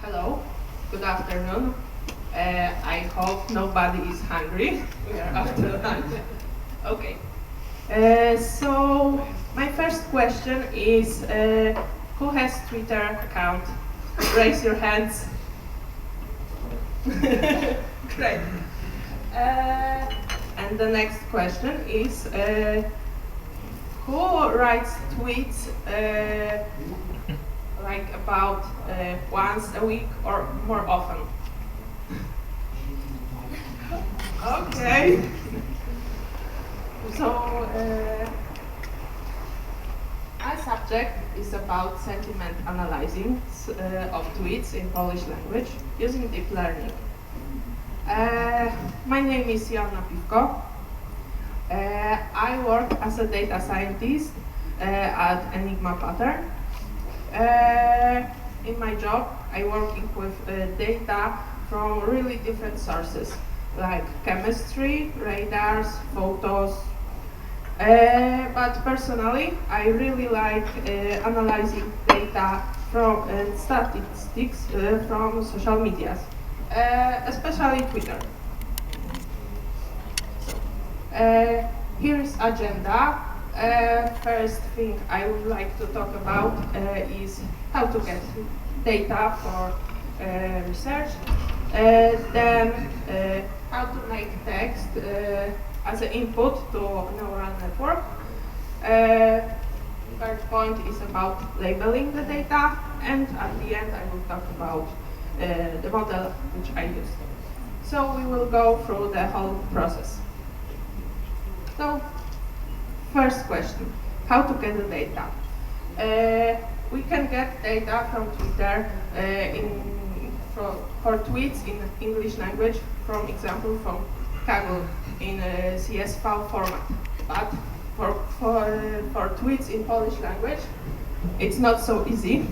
Hello, good afternoon. I hope nobody is hungry. We are after lunch. Okay. So my first question is, who has Twitter account? Raise your hands. Great. And the next question is, who writes tweets like about once a week or more often? Okay. So our subject is about sentiment analyzing of tweets in Polish language using deep learning. My name is Joanna Piwko. I work as a data scientist at Enigma Pattern. In my job, I working with data from really different sources, like chemistry, radars, photos. But personally, I really like analyzing data from statistics from social medias, especially Twitter. Here's agenda. First thing I would like to talk about is how to get data for research. Then how to make text as an input to a neural network. Third point is about labeling the data, and at the end I will talk about the model which I used. So we will go through the whole process. So, first question, how to get the data? We can get data from Twitter for tweets in English language, from example from Kaggle in a CSV format. But for tweets in Polish language, it's not so easy.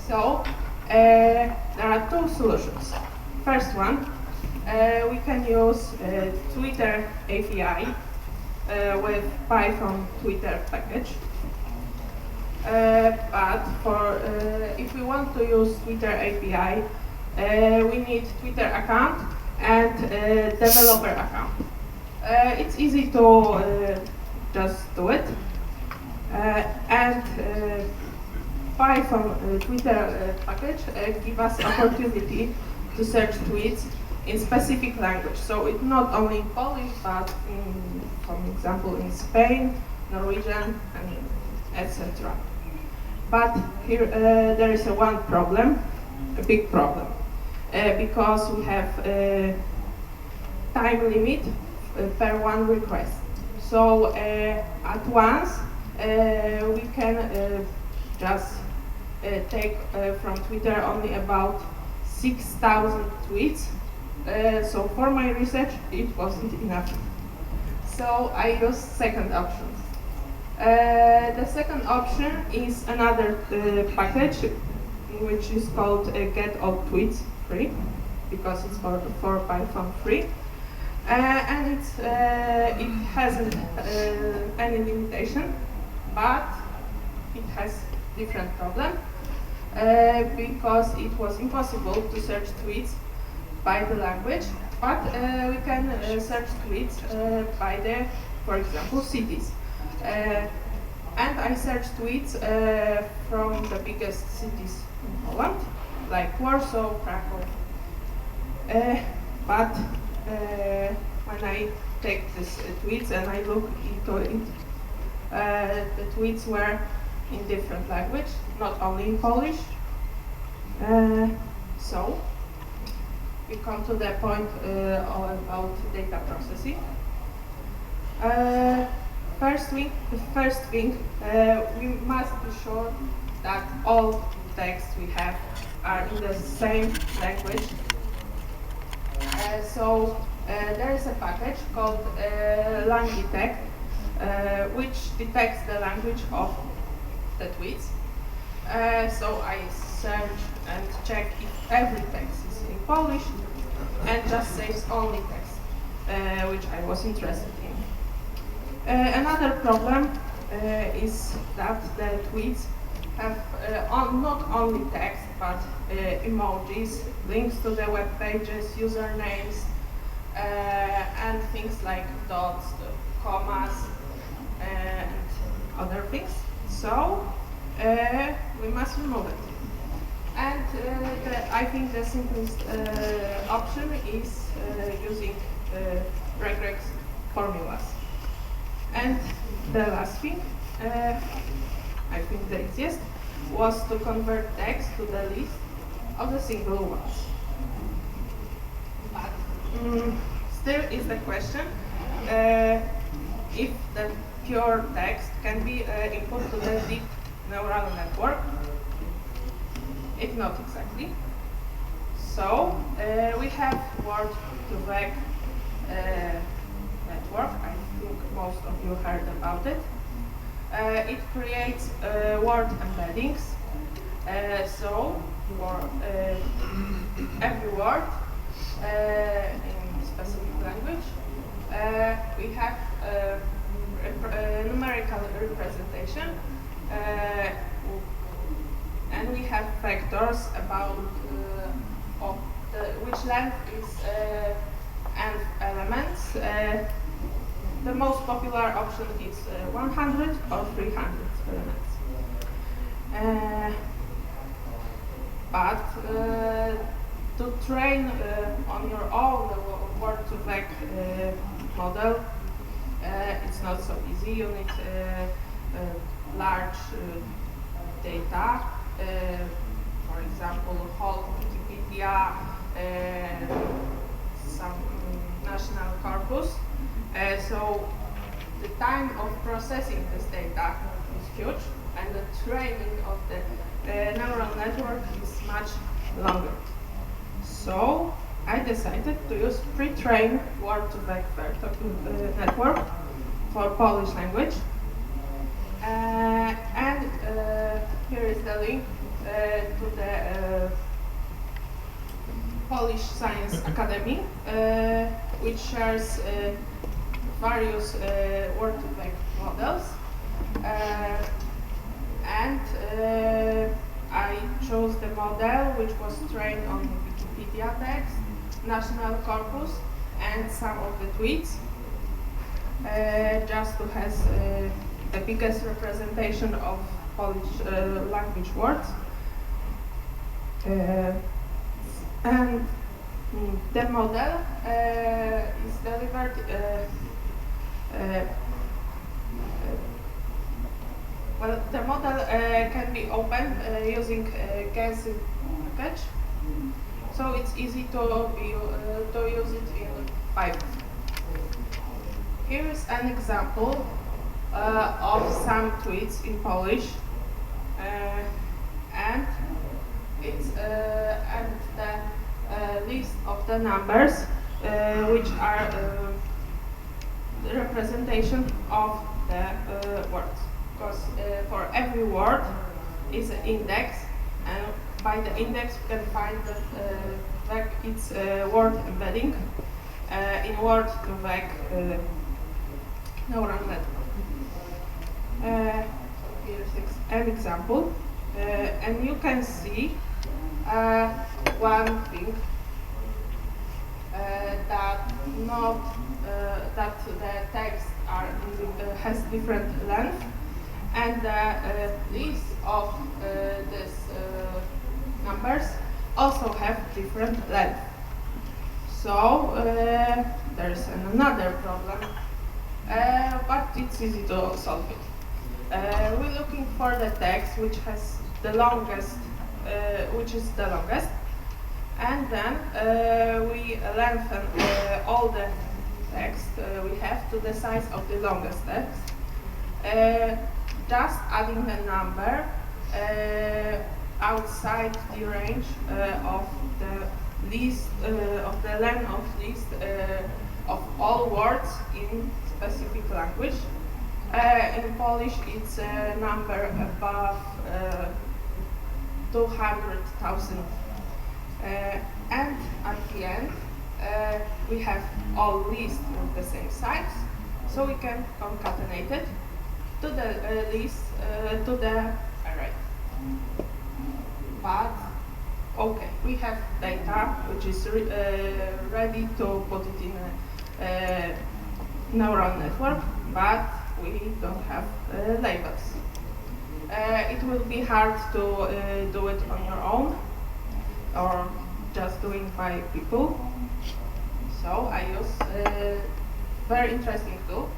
So there are two solutions. First one, we can use Twitter API with Python Twitter package. But if we want to use Twitter API, we need Twitter account and developer account. It's easy to just do it. And Python Twitter package gives us opportunity to search tweets in specific language. So it's not only in Polish, but for example in Spain, Norwegian, and etc. But here there is one problem, a big problem, because we have a time limit per one request. So at once we can just take from Twitter only about 6,000 tweets. So for my research, it wasn't enough. So I used second option. The second option is another package, which is called Get All Tweets Free, because it's for Python free, and it hasn't any limitation, but it has different problem because it was impossible to search tweets by the language, but we can search tweets by the, for example, cities. And I searched tweets from the biggest cities in Poland, like Warsaw, Krakow. But when I take these tweets and I look into it, the tweets were in different language, not only in Polish. So we come to the point all about data processing. First thing, we must be sure that all texts we have are in the same language. So there is a package called LangDetect, which detects the language of the tweets. So I search and check if every text is in Polish, and just saves only text, which I was interested in. Another problem is that the tweets have not only text, but emojis, links to the web pages, usernames, and things like dots, commas, and other things. So we must remove it. And I think the simplest option is using regex formulas. And the last thing, I think the easiest, was to convert text to the list of the single ones. But still is the question if the pure text can be input to the deep neural network. It's not exactly. So we have word-to-vec network. I think most of you heard about it. It creates word embeddings. So for every word in specific language, we have a numerical representation, and we have vectors about which length is and elements. The most popular option is 100 or 300 elements. But to train on your own the word-to-vec model, it's not so easy. You need large data, for example, whole Wikipedia, some national corpus. So the time of processing this data is huge, and the training of the neural network is much longer. So I decided to use pre-trained word-to-vec network for Polish language. And here is the link to the Polish Science Academy, which shares various word-to-vec models. And I chose the model which was trained on Wikipedia text, national corpus, and some of the tweets, just to have the biggest representation of Polish language words. And the model is delivered well, the model can be opened using a Gaussian package, so it's easy to use it in Python. Here is an example of some tweets in Polish, and it's and the list of the numbers which are the representation of the words. Because for every word is an index, and by the index we can find that its word embedding in word-to-vec neural network. Here's an example, and you can see one thing that the text has different length, and the list of these numbers also have different length. So there is another problem, but it's easy to solve it. We're looking for the text which has the longest, and then we lengthen all the text we have to the size of the longest text, just adding the number outside the range of the list of the length of list of all words in specific language. In Polish, it's a number above 200,000. And at the end, we have all lists of the same size, so we can concatenate it to the list, to the array. But Okay, we have data which is ready to put it in a neural network, but we don't have labels. It will be hard to do it on your own or just doing by people. So I use a very interesting tool.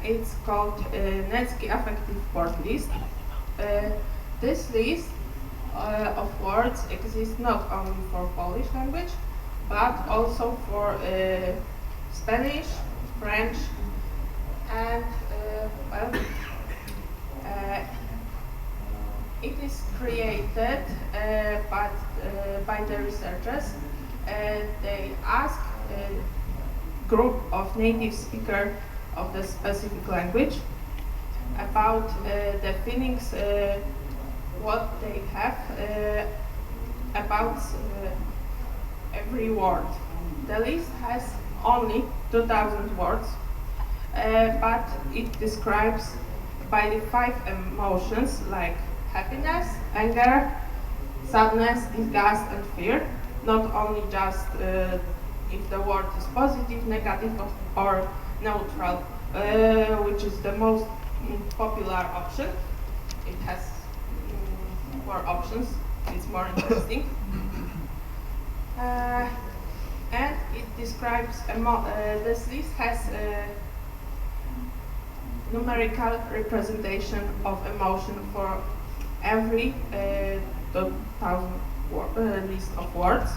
It's called Netsky Affective Word List. This list of words exists not only for Polish language, but also for Spanish, French, and well, it is created by the researchers. They ask a group of native speakers of the specific language about the feelings what they have about every word. The list has only 2,000 words, but it describes by the 5 emotions like happiness, anger, sadness, disgust, and fear. Not only just if the word is positive, negative, or neutral, which is the most popular option. It has more options. It's more interesting. And it describes, this list has a numerical representation of emotion for every 2,000 list of words.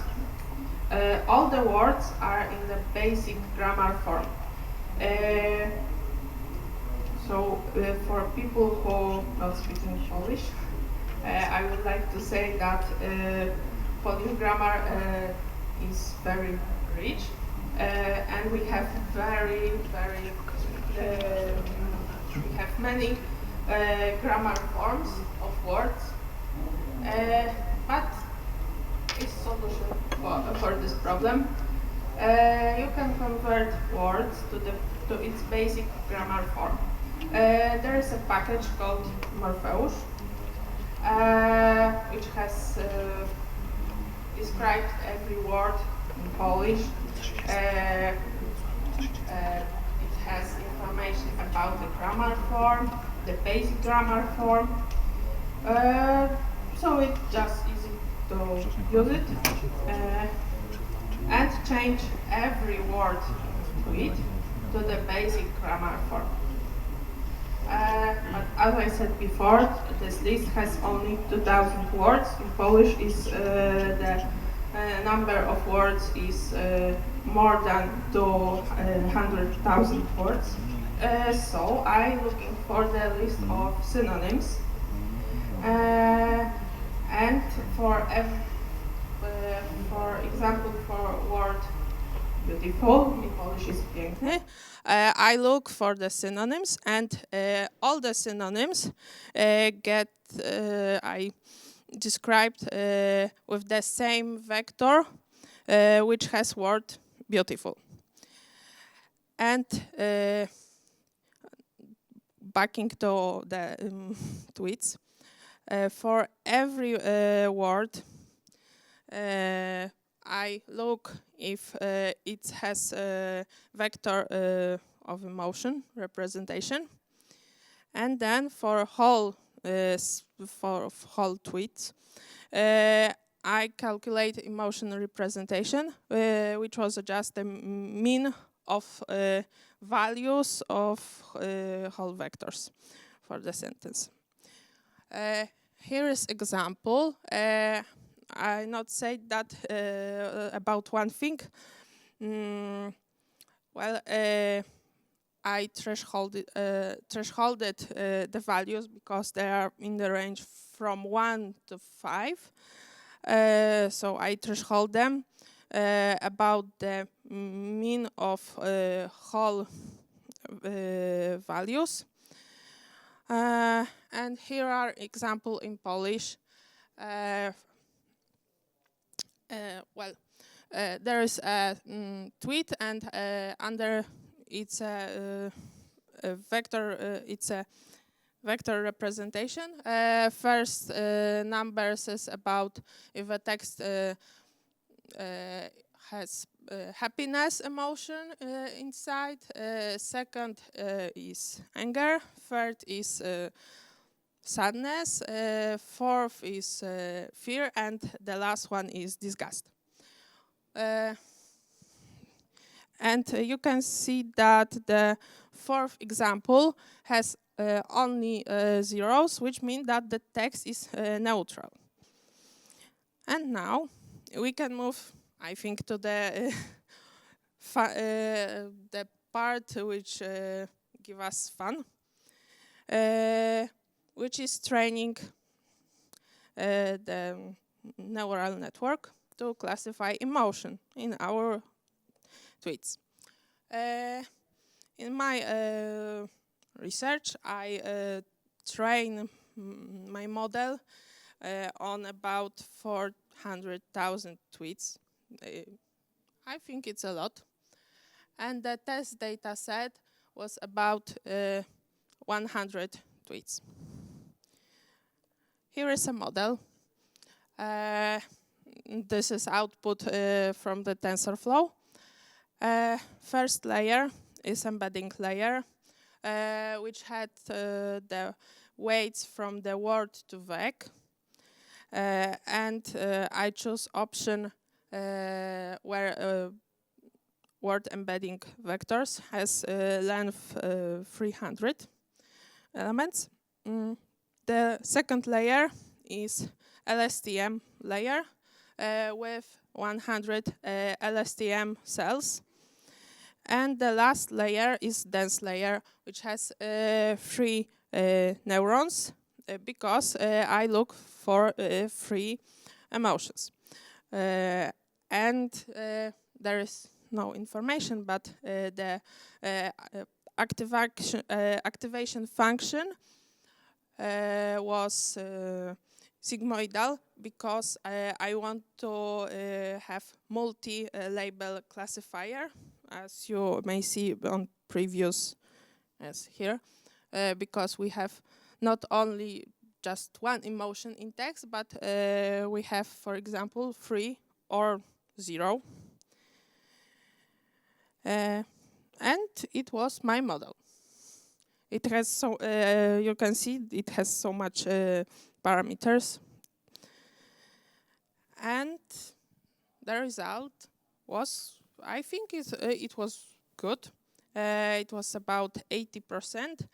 All the words are in the basic grammar form. So for people who not speaking Polish, I would like to say that Polish grammar is very rich, and we have we have many grammar forms of words, but a solution for this problem. You can convert words to its basic grammar form. There is a package called NumFOCUS, which has described every word in Polish. It has information about the grammar form, the basic grammar form. So it's just easy to use it and change every word to it to the basic grammar form. But as I said before, this list has only 2,000 words. In Polish, the number of words is more than 200,000 words. So I'm looking for the list of synonyms. And for example, for word beautiful, in Polish is piękny. I look for the synonyms, and all the synonyms get I described with the same vector, which has word beautiful. And backing to the tweets, for every word, I look if it has a vector of emotion representation, and then for whole tweets, I calculate emotion representation, which was just the mean of values of whole vectors for the sentence. Here is example. I not say that about one thing. Well, I thresholded the values because they are in the range from 1 to 5. So I threshold them about the mean of whole values. And here are example in Polish. There is a tweet, and under it's a vector. It's a vector representation. First numbers is about if a text has happiness emotion inside. Second is anger. Third is sadness. Fourth is fear, and the last one is disgust. And you can see that the fourth example has only zeros, which means that the text is neutral. And now we can move, I think, to the the part which give us fun, which is training the neural network to classify emotion in our tweets. In my research, I train my model on about 400,000 tweets. I think it's a lot. And the test data set was about 100 tweets. Here is a model. This is output from the TensorFlow. First layer is embedding layer, which had the weights from the word to vec. And I choose option where word embedding vectors has length 300 elements. The second layer is LSTM layer with 100 LSTM cells. And the last layer is dense layer, which has 3 neurons because I look for 3 emotions. And there is no information, but the activation function was sigmoidal because I want to have multi-label classifier, as you may see on previous, as here, because we have not only just one emotion in text, but we have, for example, 3 or 0. And it was my model. It has so, you can see it has so much parameters. And the result was, I think it was good. It was about 80%.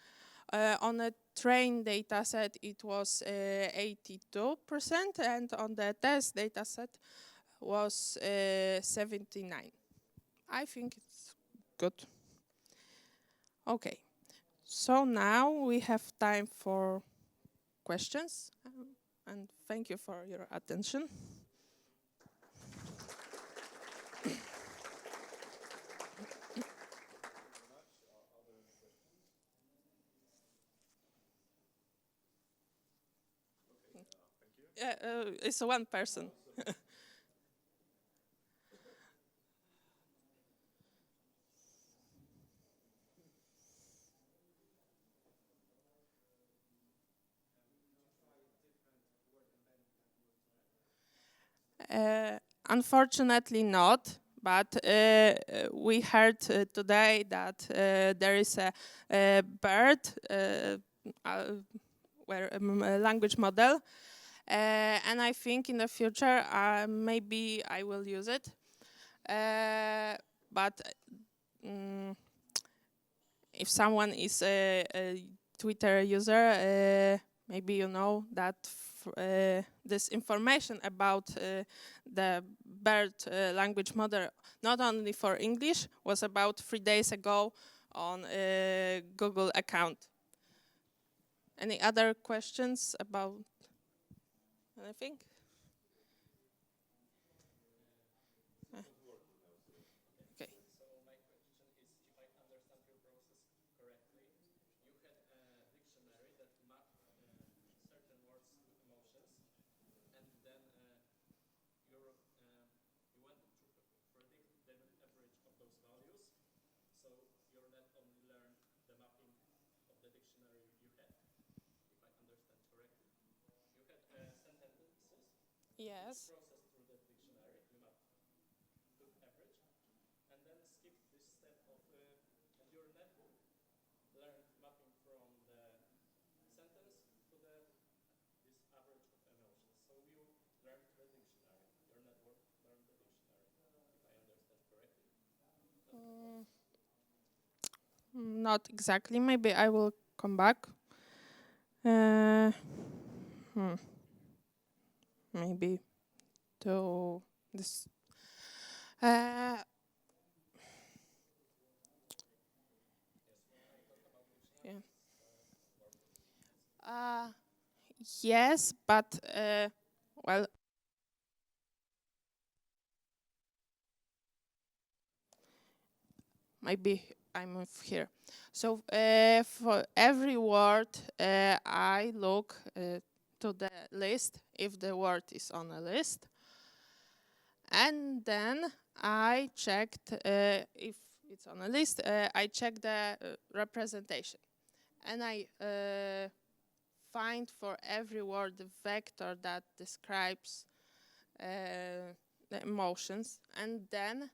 On a trained data set, it was 82%, and on the test data set was 79. I think it's good. Okay, so now we have time for questions, and thank you for your attention. It's one person. Unfortunately not, but we heard today that there is a BERT, where a language model, and I think in the future maybe I will use it. But if someone is a Twitter user, maybe you know that this information about the BERT language model, not only for English, was about 3 days ago on a Google account. Any other questions about anything? Okay. So my question is, if I understand your process correctly, you had a dictionary that mapped certain words to emotions, and then you wanted to predict the average of those values. So your net only learned the mapping of the dictionary you had. Yes. process through the dictionary. You map to average, and then skip this step of and your network learned mapping from the sentence to the this average of emotions. So you learned the dictionary. Your network learned the dictionary, if I understand correctly. Not exactly. Maybe I will come back. Uh, hmm. Maybe to this. Uh, Yes, when I talk about yeah. dictionary, it's word list. It's Yes, but well, maybe I move here. So for every word, I look to the list if the word is on a list, and then I checked if it's on a list. I check the representation, and I find for every word the vector that describes the emotions, and then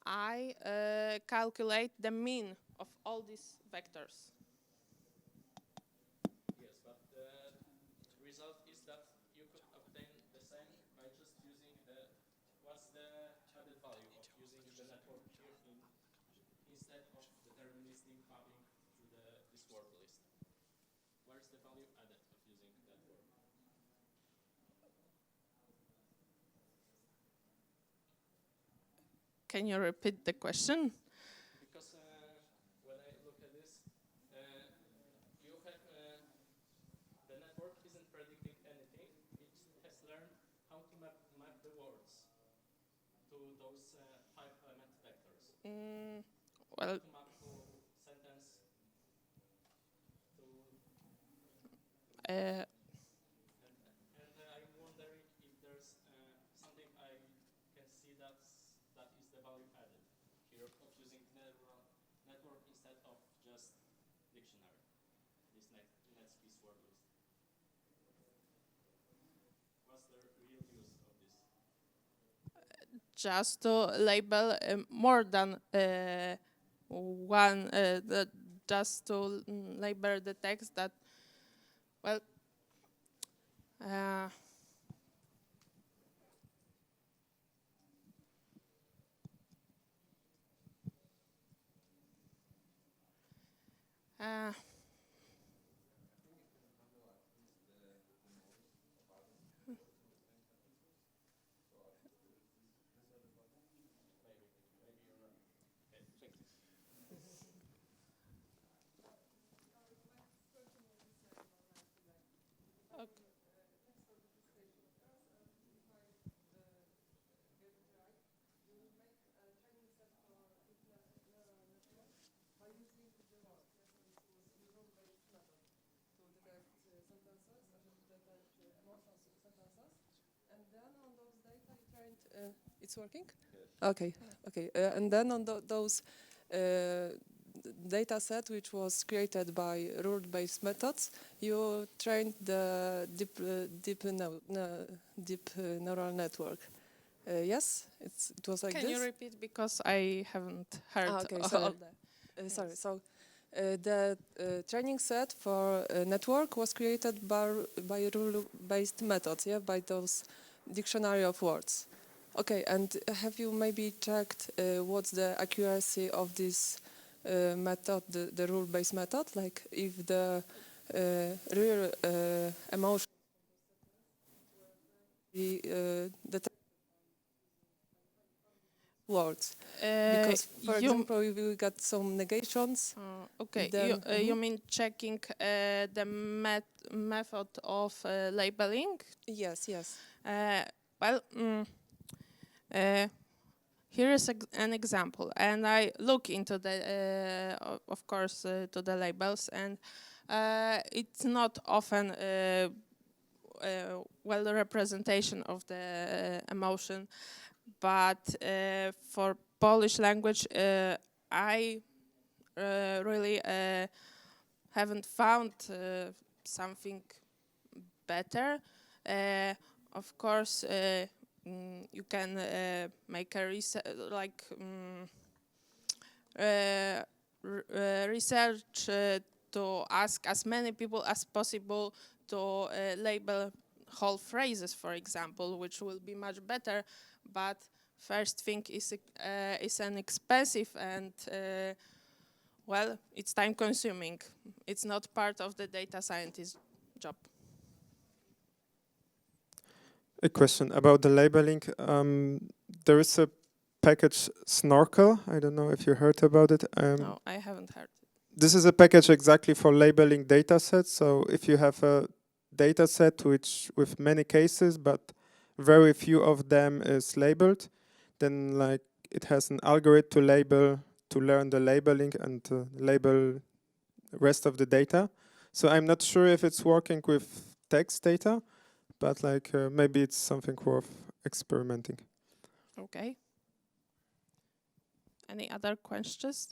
I calculate the mean of all these vectors. yes, but the result is that you could obtain the same by just using what's the added value of using the network here instead of deterministic mapping through this word list. Where's the value added of using network? Can you repeat the question? Because when I look at this, you have the network isn't predicting anything. It has learned how to map the words to those five element vectors. How Well, to map to sentence to uh, and I'm wondering if there's something I can see that is the value added here of using network instead of just dictionary. This NetSkiss word list. What's the real use of this? just to label more than one, just to label the text that, well, uh, uh, Maybe you're right. Okay, thank you. okay. It's working? Okay, okay. And then on those data set, which was created by rule-based methods, you trained the deep neural network. Yes, it was like Can this. you repeat because I haven't heard Okay, all sorry. that? Sorry. So the training set for network was created by rule-based methods, yeah, by those dictionary of words. Okay, and have you maybe checked what's the accuracy of this method, the rule-based method? Like if the real emotion, the words, because for You example, if we got some negations, okay? then You mean checking the method of labeling? yes, yes. Uh, well, uh, here is an example, and I look into the, of course, to the labels, and it's not often well the representation of the emotion, but for Polish language, I really haven't found something better. Of course, you can make a research to ask as many people as possible to label whole phrases, for example, which will be much better. But first thing is an expensive and well, it's time consuming. It's not part of the data scientist job. A question about the labeling. There is a package Snorkel. I don't know if you heard about it. No, I haven't heard. This is a package exactly for labeling data sets. So if you have a data set with many cases, but very few of them is labeled, then like it has an algorithm to learn the labeling and to label rest of the data. So I'm not sure if it's working with text data, but like maybe it's something worth experimenting. Okay. Any other questions?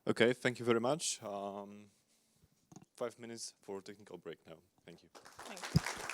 Okay, thank you very much. 5 minutes for technical break now. Thank you. Thank you.